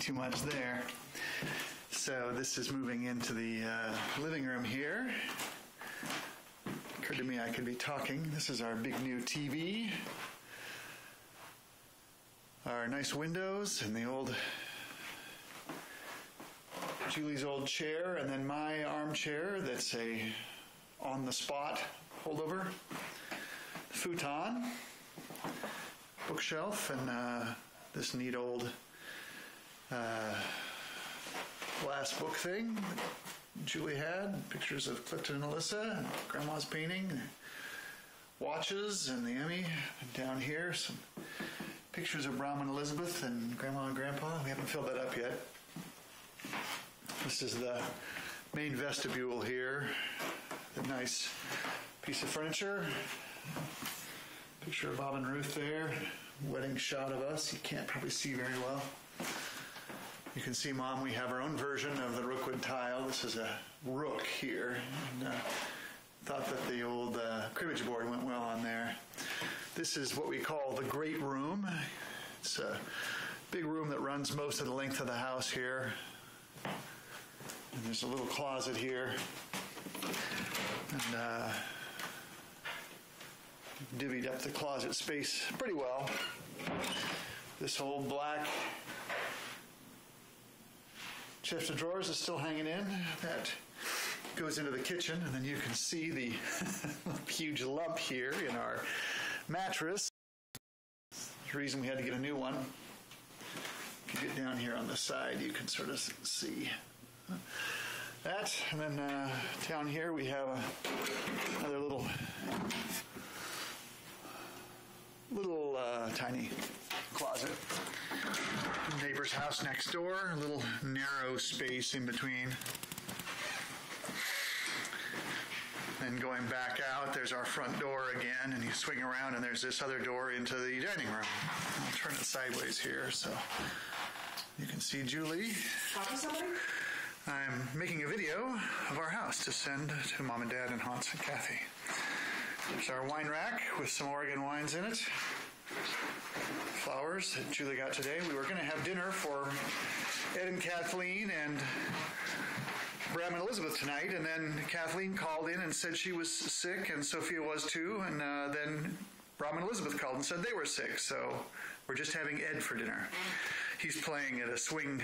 too much there. So this is moving into the living room here. Occurred to me I could be talking. This is our big new TV. Our nice windows and the old Julie's old chair, and then my armchair that's a on-the-spot holdover, futon, bookshelf, and this neat old glass book thing that Julie had, pictures of Clifton and Alyssa, and Grandma's painting, watches, and the Emmy. And down here, some pictures of Brom and Elizabeth and Grandma and Grandpa. We haven't filled that up yet. This is the main vestibule here. A nice piece of furniture. Picture of Bob and Ruth there. Wedding shot of us. You can't probably see very well. You can see, Mom, we have our own version of the Rookwood tile. This is a rook here. And thought that the old cribbage board went well on there. This is what we call the great room. It's a big room that runs most of the length of the house here. And there's a little closet here. And divvied up the closet space pretty well. This old black chest of drawers is still hanging in. That goes into the kitchen, and then you can see the huge lump here in our mattress. That's the reason we had to get a new one. If you get down here on the side, you can sort of see that. And then down here we have another little tiny closet. Neighbor's house next door, a little narrow space in between. Then going back out, there's our front door again, and you swing around and there's this other door into the dining room. I'll turn it sideways here so you can see Julie. Talking to somebody? I'm making a video of our house to send to Mom and Dad and Hans and Kathy. There's our wine rack with some Oregon wines in it. Flowers that Julie got today. We were going to have dinner for Ed and Kathleen and Bram and Elizabeth tonight, and then Kathleen called in and said she was sick, and Sophia was too, and then Bram and Elizabeth called and said they were sick, so we're just having Ed for dinner. He's playing at a swing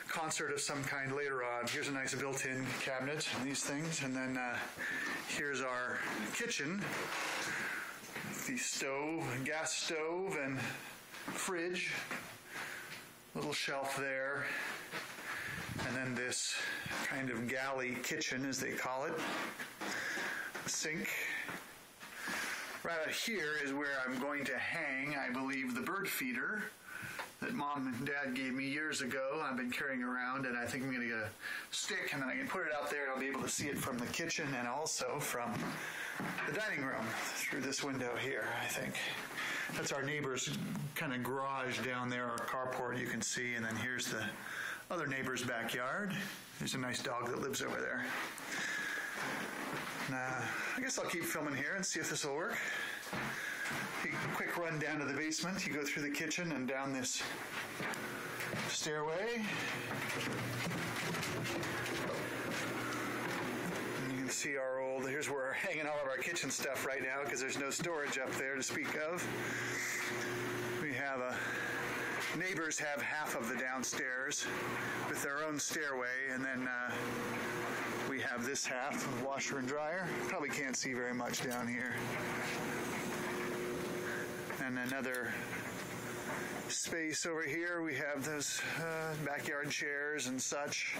concert of some kind later on. Here's a nice built-in cabinet and these things, and then here's our kitchen. The stove, gas stove, and fridge. Little shelf there. And then this kind of galley kitchen, as they call it. Sink. Right out here is where I'm going to hang, I believe, the bird feeder that Mom and Dad gave me years ago. I've been carrying around, and I think I'm going to get a stick, and then I can put it out there, and I'll be able to see it from the kitchen and also from the dining room through this window here, I think. That's our neighbor's kind of garage down there, our carport you can see, and then here's the other neighbor's backyard. There's a nice dog that lives over there. And, I guess I'll keep filming here and see if this will work. Quick run down to the basement. You go through the kitchen and down this stairway. And you can see our old, here's where we're hanging all of our kitchen stuff right now because there's no storage up there to speak of. We have neighbors have half of the downstairs with their own stairway, and then we have this half with washer and dryer. Probably can't see very much down here. And another space over here. We have those backyard chairs and such.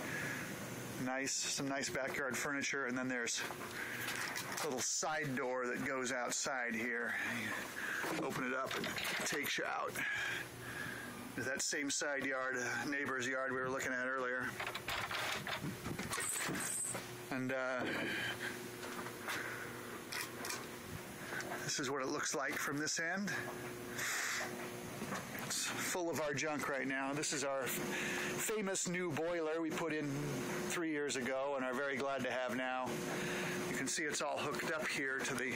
Some nice backyard furniture. And then there's a little side door that goes outside here. You open it up and it takes you out. There's that same side yard, neighbor's yard we were looking at earlier. And this is what it looks like from this end. It's full of our junk right now. This is our famous new boiler we put in 3 years ago and are very glad to have now. You can see it's all hooked up here to the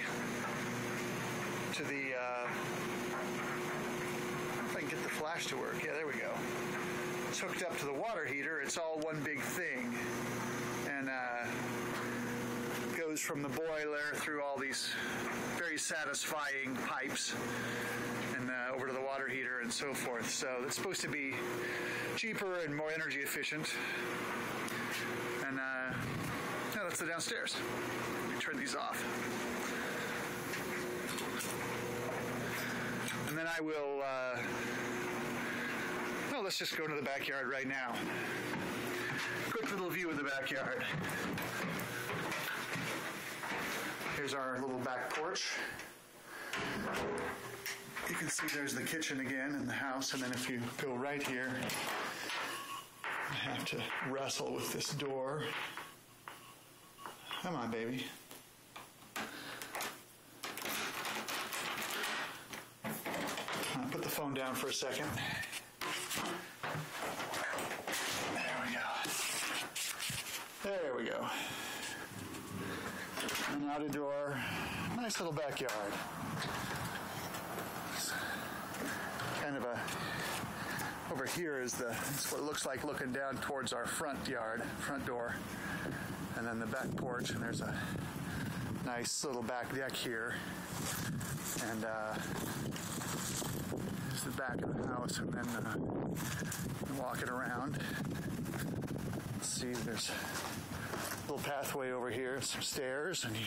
I don't know if I can get the flash to work. Yeah, there we go. it's hooked up to the water heater. It's all one big thing. And goes from the boiler through all these very satisfying pipes and over to the water heater and so forth. So it's supposed to be cheaper and more energy efficient. And that's the downstairs. Let me turn these off. And then I will, let's just go to the backyard right now. Quick little view of the backyard. Here's our little back porch. You can see there's the kitchen again in the house, and then if you go right here, I have to wrestle with this door. Come on, baby. I'll put the phone down for a second. There we go. And out a door. Nice little backyard. It's kind of over here is it's what it looks like looking down towards our front door. And then the back porch, and there's a nice little back deck here. And there's the back of the house, and then walk it around. Let's see, there's a little pathway over here, some stairs, and you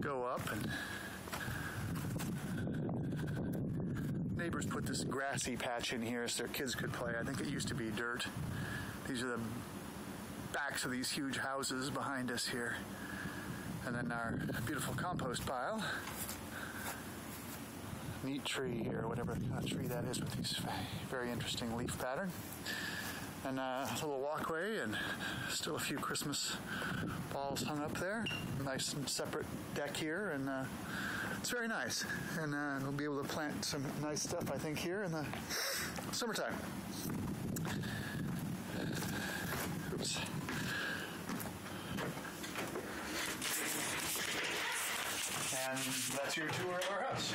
go up, and neighbors put this grassy patch in here so their kids could play. I think it used to be dirt. These are the backs of these huge houses behind us here. And then our beautiful compost pile. Neat tree here, whatever kind of tree that is with these very interesting leaf pattern. And a little walkway and still a few Christmas balls hung up there. Nice and separate deck here, and it's very nice. And we'll be able to plant some nice stuff, I think, here in the summertime. Oops. And that's your tour of our house.